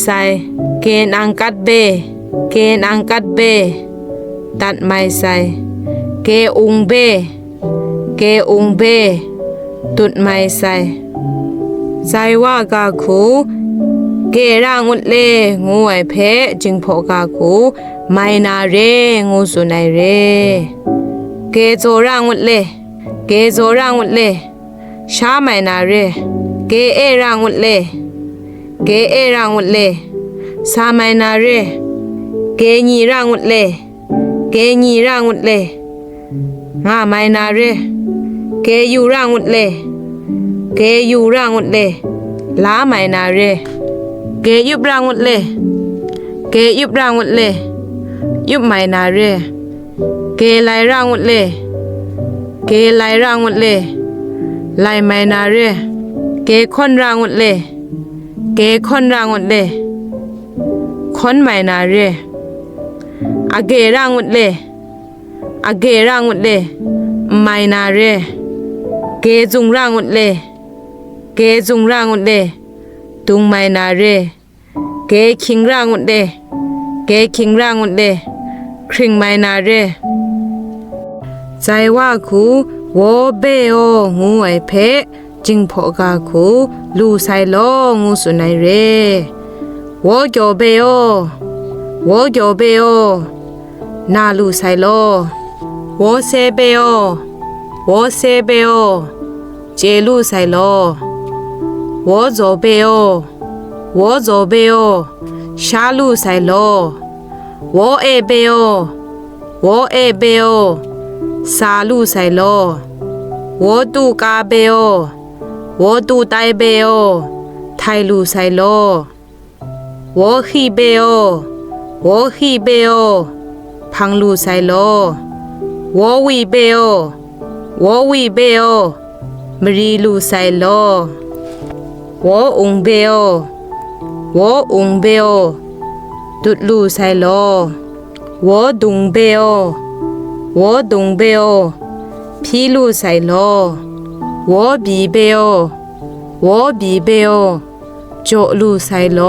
ไซเกณฑ์อังกัดเบเกณฑ์อังกัดเบตัดไม่ไซเกอุงเบเกอุงเบตุดไม่ไซใจว่ากาคูเกร่างอุดเลงูไอเพจึงพอกาคูไม่นาเรงูสุนัยเรเกโจร่างอุดเลเกโจร่างอุดเลชาไม่นาเรเกเอร่างอุดเลเกเอร่างอุดเลสาไม่นาเรเกญีร่างอุดเลเกญีร่างอุดเลงาไม่นาเรเกยูร่างอุดเลเกยูร่างอุดเลลาไม่นาเรเกยุบร่างอุดเลเกยุบร่างอุดเลยุบไม่นาเรเกไลร่างอุดเลเกไลร่างอุดเลไลไม่นาเรเกคนร่างอุดเลเกคนร่างอุดเลคนไม่นาเรอเกร่างอุดเลอเกร่างอุดเลไม่นาเรเกจุงร่างอุดเลเกจุงร่างอุดเลตุงไม่นาเรเกคิงร่างอุดเลเกคิงร่างอุดเลคริงไม่นาเรใจว่าคูโวเบโองูไอเพจิงพอกาคูลูไซโลงูสุนัยเรโวโยเบโอโวโยเบโอนาลูไซโลโวเซเบโอโวเซเบโอเจลูไซโลโวโจเบโอโวโจเบโอชาลูไซโลโวเอเบโอโวเอเบโอซาลูไซโลโวตูกาเบโอโวตูไตเบโอไทลูไซโลโวฮีเบโอโวฮีเบโอพังลูไซโลโววีเบโอโววีเบโอมรีลูไซโลโวอุงเบโอโวอุงเบโอตุดลูไซโลโวดุงเบโอโวดุงเบโอพีลูไซโลโวบีเบโอโวบีเบโอโจลูไซโล